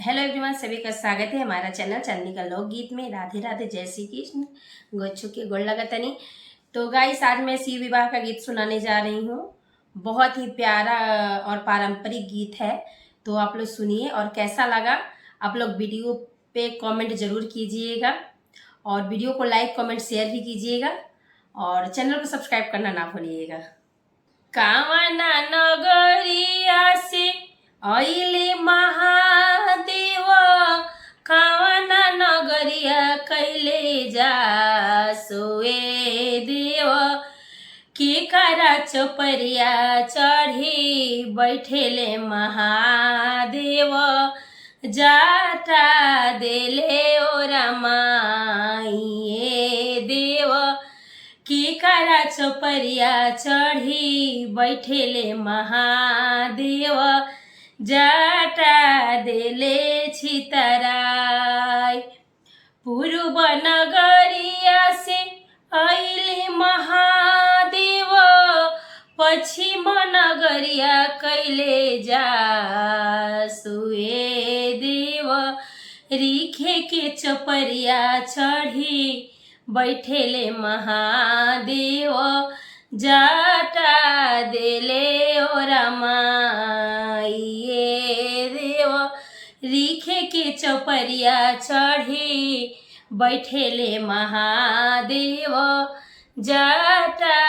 Hello everyone, सभी का स्वागत है हमारा चैनल चंदिका लोकगीत में। राधे राधे, जय श्री कृष्ण। गोचु के गोड़ लगतनी। तो गाइस, आज मैं शिव विवाह का गीत सुनाने जा रही हूँ। बहुत ही प्यारा और पारंपरिक गीत है। तो आप लोग सुनिए और कैसा लगा आप लोग वीडियो पे कमेंट जरूर कीजिएगा और वीडियो को लाइक कमेंट शेयर भी कीजिएगा और चैनल को सब्सक्राइब करना ना भूलिएगा। कामना नगरिया से अहिले महादेव, कामना नगरिया कैले जासोए देव। के करा चोपरिया चढ़ी बैठेले महादेव, जाटा देले ओरा माइए देव। की करा चोपरिया चढ़ी बैठेले महादेव, जाटा देले छितराई। पूर्व नगरिया से अहिले महादेव, पश्चिम नगरिया कैले जासुए देव। रिखे के चोपरिया चढ़ी बैठेले महादेव, जाटा देले ओरा माइए देव। रिखे के चौपरिया चढ़ी बैठेले महादेव, जाटा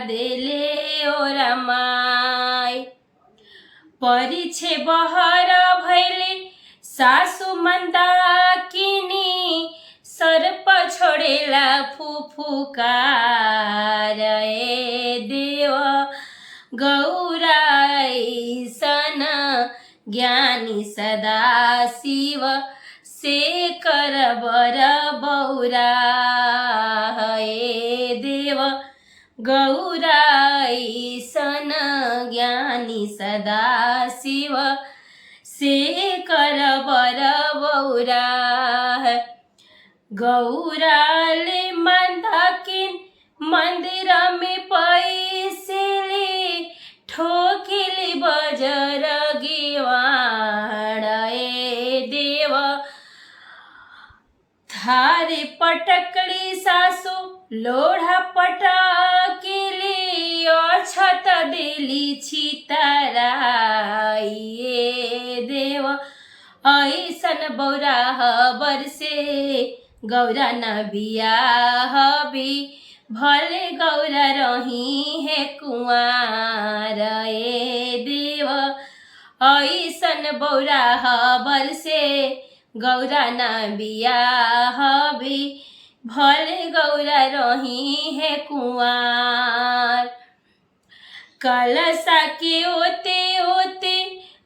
देले ओरा माई। परिछे बहर भैले सासु मंदाकिनी, सर्प छोड़ेला फुफुकार देव। गौराई सन ज्ञानी सदा शिव, से कर बर बौरा देव। गौराई सन ज्ञानी सदा शिव, से कर बर बौरा। गौराले मंदाकिन मंदिर में पैसेले, ठोकिली बजर गिवाड़े देव। थारे पटकली सासु लोढ़ा पटकिली, अछत देली छितराइए देव। ऐसन बौरा बरसे गौरा न बियाह भी, भले गौरा रही है कुंवार देव। ऐसन बौरा बरसे गौरा न बियाह भी, भले गौरा रही है कुंवार। कलसा के ओते ओते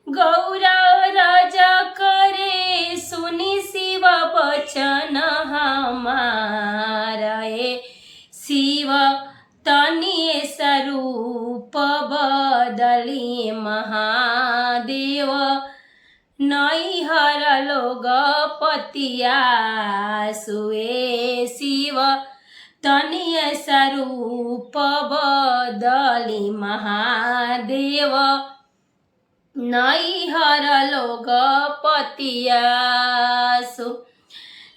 गौरा राजा करे, सुनी शिव बचन हमारा शिव। तनिए स्वरूप बदली महादेव, नैहर लोग पतिया सुए शिव। तनिए स्वरूप बदली महादेव, नैहर लोग पतियासु।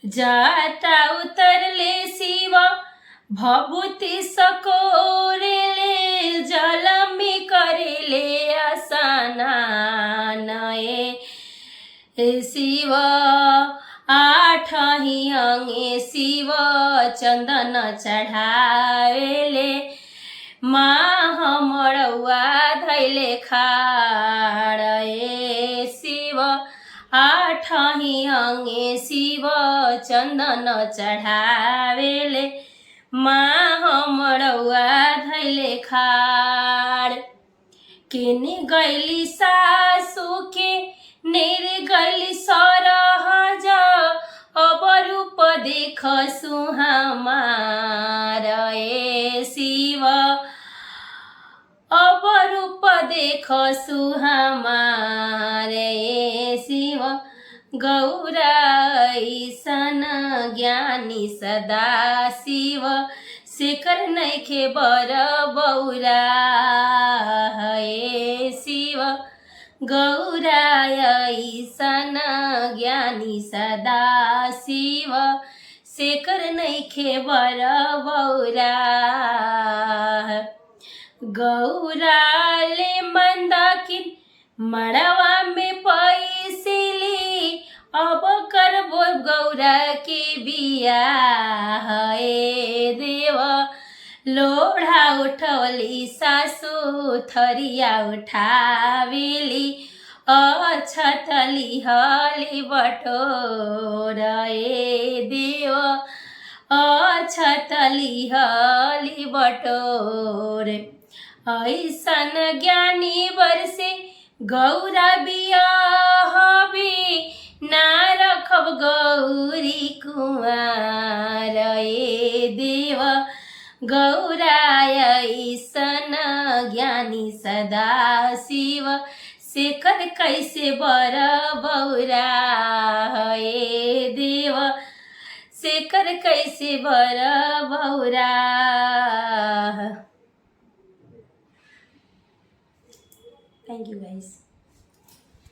जाटा उतरले शिव भभूति सकोरेले, जल में करेले स्नान शिव। आठही अंगे शिव चंदन चढ़ावेले, माह मड़ुआ धैले खाड़े शिव। आठही अंगे शिव चंदन चढ़ावेले, माह मड़ुआ धैले खाड़। केने गैली सासु के नेर गैली सरहज, अब रूप देख सुहमार शिव। अब रूप देख सुहमार शिव। गौराई सन ज्ञानी सदा शिव, शेखर नैखे बर बौरा शिव। गौराय ईसन ज्ञानी सदा शिव शेखर नैखे बर बौरा गौराले मंदाकिन मड़वा में पैसिली अब करबो गौरा के बियाह हे देव लोढ़ा उठवली सासू थरिया उठावेली अछतली हली बटोर ए देव अछतली हली बटोर ऐसन ज्ञानी बरसे गौरा बियाहबे ना रखब गौरी कुमार ए देव गौराय ईसन ज्ञानी सदा शिव शेखर कैसे बर बौरा हे देव शेखर कैसे बर बौरा। Thank you guys.